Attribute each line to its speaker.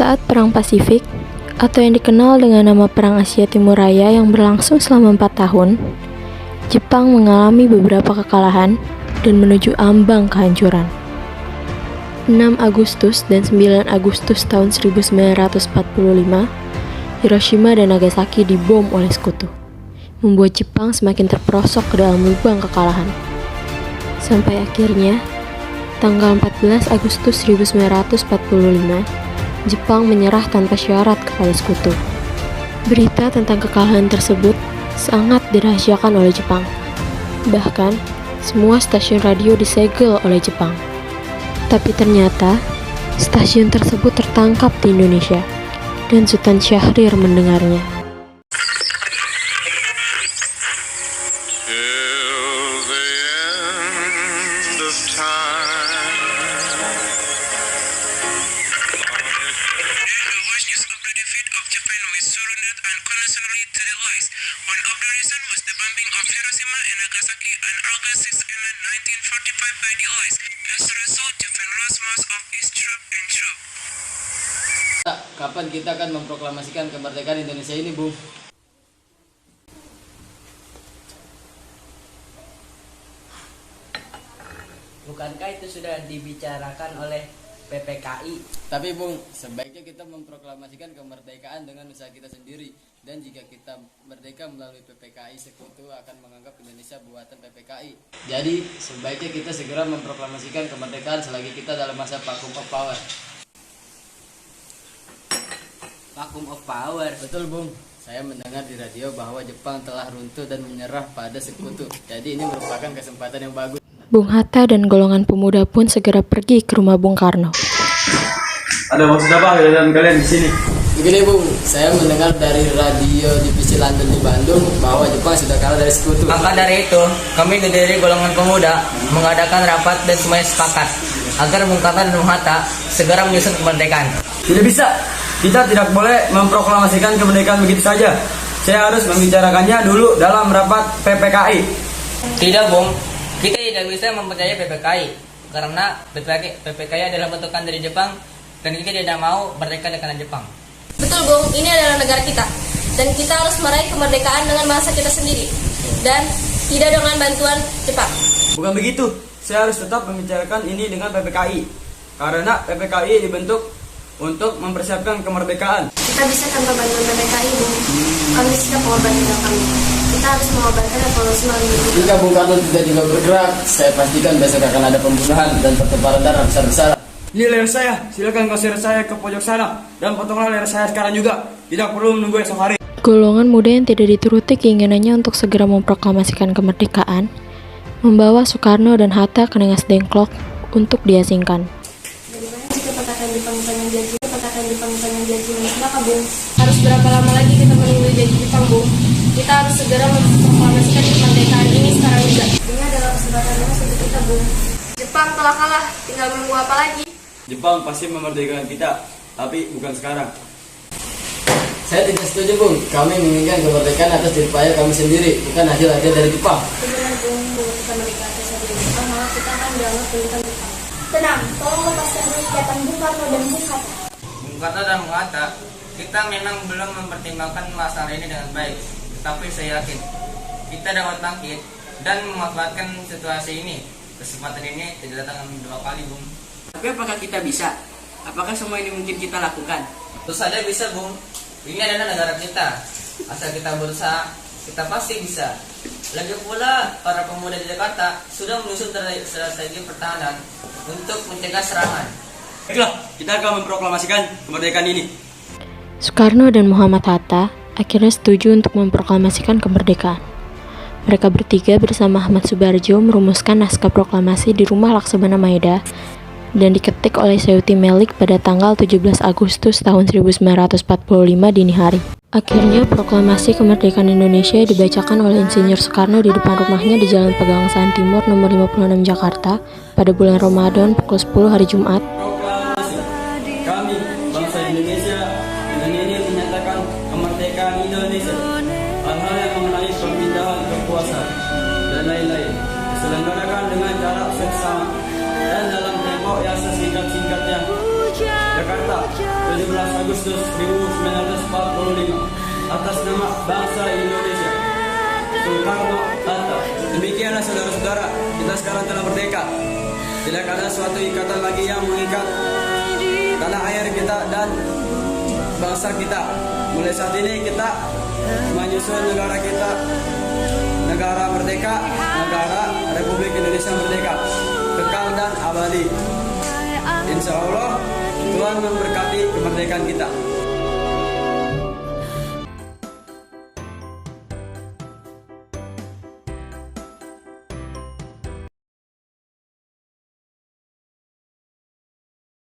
Speaker 1: Saat Perang Pasifik, atau yang dikenal dengan nama Perang Asia Timur Raya yang berlangsung selama 4 tahun, Jepang mengalami beberapa kekalahan dan menuju ambang kehancuran. 6 Agustus dan 9 Agustus tahun 1945, Hiroshima dan Nagasaki dibom oleh sekutu, membuat Jepang semakin terperosok ke dalam lubang kekalahan. Sampai akhirnya, tanggal 14 Agustus 1945, Jepang menyerah tanpa syarat kepada sekutu. Berita tentang kekalahan tersebut sangat dirahasiakan oleh Jepang. Bahkan, semua stasiun radio disegel oleh Jepang. Tapi ternyata, stasiun tersebut tertangkap di Indonesia, dan Sultan Syahrir mendengarnya.
Speaker 2: Kapan kita akan memproklamasikan kemerdekaan Indonesia ini, Bung?
Speaker 3: Bukankah itu sudah dibicarakan oleh PPKI?
Speaker 2: Tapi Bung, sebaiknya kita memproklamasikan kemerdekaan dengan usaha kita sendiri. Dan jika kita merdeka melalui PPKI, sekutu akan menganggap Indonesia buatan PPKI. Jadi, sebaiknya kita segera memproklamasikan kemerdekaan selagi kita dalam masa vacuum of power.
Speaker 3: Vacuum of power.
Speaker 2: Betul, Bung. Saya mendengar di radio bahwa Jepang telah runtuh dan menyerah pada sekutu. Jadi ini merupakan kesempatan yang bagus.
Speaker 1: Bung Hatta dan golongan pemuda pun segera pergi ke rumah Bung Karno.
Speaker 4: Ada maksud apa dengan kalian di sini?
Speaker 2: Begini, Bung, saya mendengar dari radio divisi London di Bandung bahwa Jepang sudah kalah dari sekutu.
Speaker 3: Maka dari itu, kami dari golongan pemuda mengadakan rapat dan semuanya sepakat agar Bung Karno dan Bung Hatta segera menyusun kemerdekaan.
Speaker 4: Tidak bisa. Kita tidak boleh memproklamasikan kemerdekaan begitu saja. Saya harus membicarakannya dulu dalam rapat PPKI.
Speaker 3: Tidak, Bung. Kita tidak bisa mempercayai PPKI karena PPKI adalah bentukan dari Jepang dan kita tidak mau merdeka dengan Jepang.
Speaker 5: Betul, Bung. Ini adalah negara kita dan kita harus meraih kemerdekaan dengan bahasa kita sendiri dan tidak dengan bantuan Jepang.
Speaker 4: Bukan begitu. Saya harus tetap membicarakan ini dengan PPKI karena PPKI dibentuk untuk mempersiapkan kemerdekaan.
Speaker 5: Kita bisa tanpa bantuan PPKI, Bung. Kami siap mengorbankan kami. Kita harus mengorbankan revolusi melalui itu.
Speaker 2: Jika Bung Karno tidak juga bergerak, saya pastikan besok akan ada pembunuhan dan pertumpahan darah besar-besaran.
Speaker 4: Ini leher saya. Silakan kau seret saya ke pojok sana dan potonglah leher saya sekarang juga. Tidak perlu menunggu esok hari.
Speaker 1: Golongan muda yang tidak dituruti keinginannya untuk segera memproklamasikan kemerdekaan membawa Soekarno dan Hatta ke Nengas Dengklok untuk diasingkan.
Speaker 5: Jepang janji maka, Bung, harus berapa lama lagi kita menunggu janji Jepang, Bung? Kita harus segera memproklamasikan kemerdekaan ini sekarang juga. Ini adalah kesempatan emas untuk kita, Bung. Jepang telah kalah, tinggal menunggu apa lagi?
Speaker 4: Jepang pasti memerdekakan kita, tapi bukan sekarang.
Speaker 2: Saya tidak setuju, Bung. Kami menginginkan kemerdekaan atas jeripaya kami sendiri, bukan hasil dari Jepang.
Speaker 5: Benar, Bung. Kita merdeka atas dari Jepang, maka kita akan dianggap bukan Jepang. Tenang, tolong lepaskan dulu ikatan Bung Karno dan Bung Hatta.
Speaker 3: Bung Karno dan Bung Hatta, kita memang belum mempertimbangkan masalah ini dengan baik. Tapi saya yakin kita dapat bangkit dan memanfaatkan situasi ini. Kesempatan ini tidak datang dua kali, Bung.
Speaker 6: Tapi apakah kita bisa? Apakah semua ini mungkin kita lakukan?
Speaker 3: Tentu saja bisa, Bung. Ini adalah negara kita. Asal kita berusaha, kita pasti bisa. Lagi pula, para pemuda di Jakarta sudah menyusun strategi pertahanan untuk mencegah serangan.
Speaker 4: Baiklah, kita akan memproklamasikan kemerdekaan ini.
Speaker 1: Soekarno dan Muhammad Hatta akhirnya setuju untuk memproklamasikan kemerdekaan. Mereka bertiga bersama Ahmad Subarjo merumuskan naskah proklamasi di rumah Laksamana Maeda dan diketik oleh Sayuti Melik pada tanggal 17 Agustus tahun 1945 dini hari. Akhirnya proklamasi kemerdekaan Indonesia dibacakan oleh Insinyur Soekarno di depan rumahnya di Jalan Pegangsaan Timur nomor 56 Jakarta pada bulan Ramadan pukul 10 hari Jumat.
Speaker 4: Proklamasi. Kami, bangsa Indonesia, dengan ini menyatakan kemerdekaan Indonesia. Hal-hal yang mengenai pemindahan kekuasaan dan lain-lain diselenggarakan dengan cara seksama dan dalam tempo yang sesingkat-singkatnya. Jakarta, 17 Agustus 1945. Atas nama bangsa Indonesia, Soekarno-Hatta. Demikianlah saudara-saudara, kita sekarang telah merdeka. Tidak ada suatu ikatan lagi yang mengikat tanah air kita dan bangsa kita. Mulai saat ini kita menyusun negara kita, negara merdeka, negara Republik Indonesia merdeka, kekal dan abadi. Insya Allah Tuhan memberkati kemerdekaan kita.